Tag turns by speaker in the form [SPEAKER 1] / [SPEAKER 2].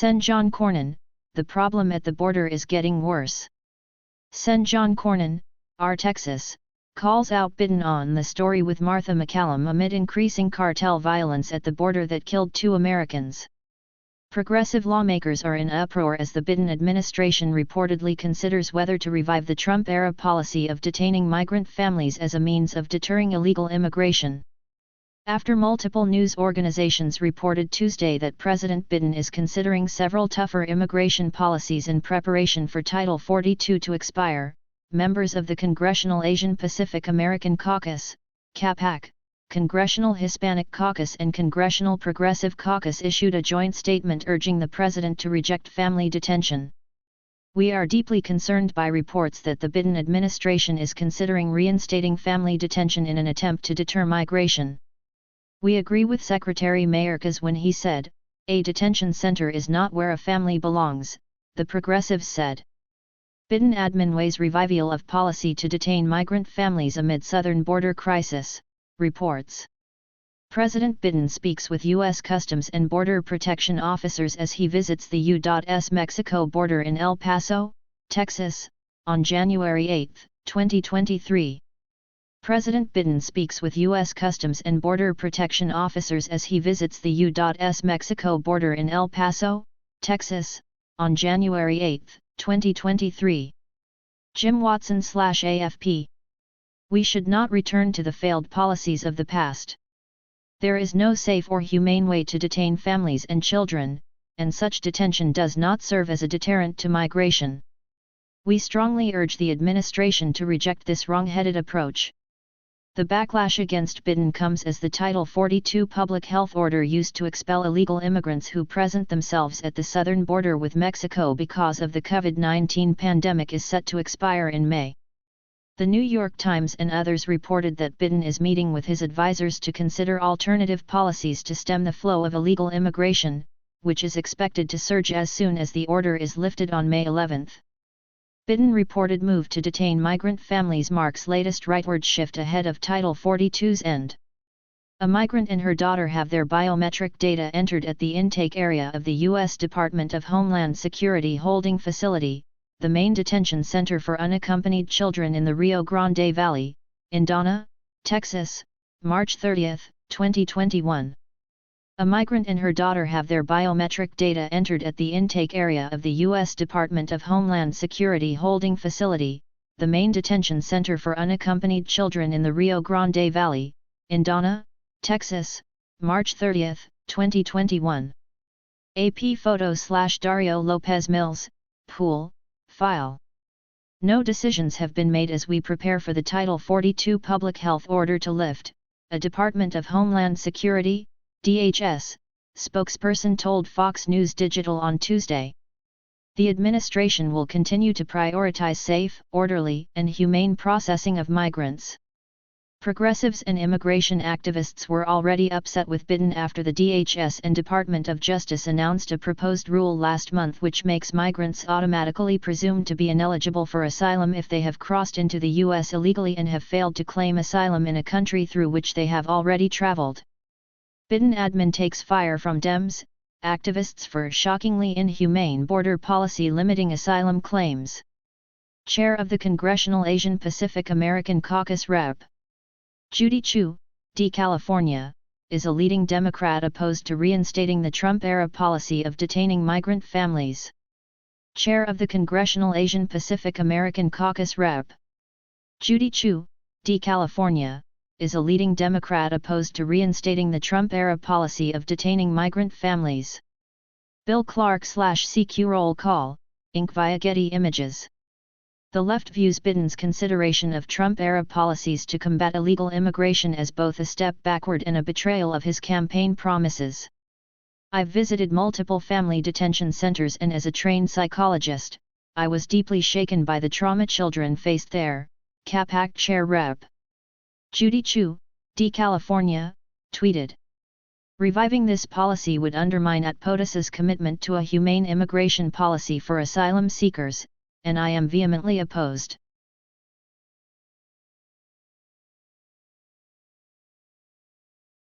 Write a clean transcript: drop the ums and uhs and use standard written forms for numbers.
[SPEAKER 1] Sen John Cornyn, the problem at the border is getting worse. Sen John Cornyn, R. Texas, calls out Biden on the story with Martha McCallum amid increasing cartel violence at the border that killed 2 Americans. Progressive lawmakers are in uproar as the Biden administration reportedly considers whether to revive the Trump-era policy of detaining migrant families as a means of deterring illegal immigration. After multiple news organizations reported Tuesday that President Biden is considering several tougher immigration policies in preparation for Title 42 to expire, members of the Congressional Asian Pacific American Caucus, CAPAC, Congressional Hispanic Caucus and Congressional Progressive Caucus issued a joint statement urging the president to reject family detention. "We are deeply concerned by reports that the Biden administration is considering reinstating family detention in an attempt to deter migration. We agree with Secretary Mayorkas when he said, 'A detention center is not where a family belongs,'" the progressives said. Biden admin weighs revival of policy to detain migrant families amid southern border crisis, reports. President Biden speaks with U.S. Customs and Border Protection officers as he visits the U.S. Mexico border in El Paso, Texas, on January 8, 2023. President Biden speaks with U.S. Customs and Border Protection officers as he visits the U.S. Mexico border in El Paso, Texas, on January 8, 2023. Jim Watson/AFP. "We should not return to the failed policies of the past. There is no safe or humane way to detain families and children, and such detention does not serve as a deterrent to migration. We strongly urge the administration to reject this wrong-headed approach." The backlash against Biden comes as the Title 42 public health order used to expel illegal immigrants who present themselves at the southern border with Mexico because of the COVID-19 pandemic is set to expire in May. The New York Times and others reported that Biden is meeting with his advisors to consider alternative policies to stem the flow of illegal immigration, which is expected to surge as soon as the order is lifted on May 11. Biden reported move to detain migrant families marks latest rightward shift ahead of Title 42's end. A migrant and her daughter have their biometric data entered at the intake area of the U.S. Department of Homeland Security holding facility, the main detention center for unaccompanied children in the Rio Grande Valley, in Donna, Texas, March 30, 2021. A migrant and her daughter have their biometric data entered at the intake area of the U.S. Department of Homeland Security holding facility, the main detention center for unaccompanied children in the Rio Grande Valley, in Donna, Texas, March 30, 2021. AP photo/Dario Lopez Mills, Pool, File. "No decisions have been made as we prepare for the Title 42 public health order to lift," a Department of Homeland Security, DHS, spokesperson told Fox News Digital on Tuesday. The administration will continue to prioritize safe, orderly, and humane processing of migrants. Progressives and immigration activists were already upset with Biden after the DHS and Department of Justice announced a proposed rule last month which makes migrants automatically presumed to be ineligible for asylum if they have crossed into the U.S. illegally and have failed to claim asylum in a country through which they have already traveled. Biden admin takes fire from Dems, activists for shockingly inhumane border policy limiting asylum claims. Chair of the Congressional Asian Pacific American Caucus Rep. Judy Chu, D. California, is a leading Democrat opposed to reinstating the Trump-era policy of detaining migrant families. Chair of the Congressional Asian Pacific American Caucus Rep. Judy Chu, D. California, is a leading Democrat opposed to reinstating the Trump-era policy of detaining migrant families. Bill Clark/CQ Roll Call, Inc. via Getty Images. The left views Biden's consideration of Trump-era policies to combat illegal immigration as both a step backward and a betrayal of his campaign promises. "I've visited multiple family detention centers and as a trained psychologist, I was deeply shaken by the trauma children faced there," CAPAC Chair Rep. Judy Chu, D. California, tweeted. "Reviving this policy would undermine POTUS's commitment to a humane immigration policy for asylum seekers, and I am vehemently opposed."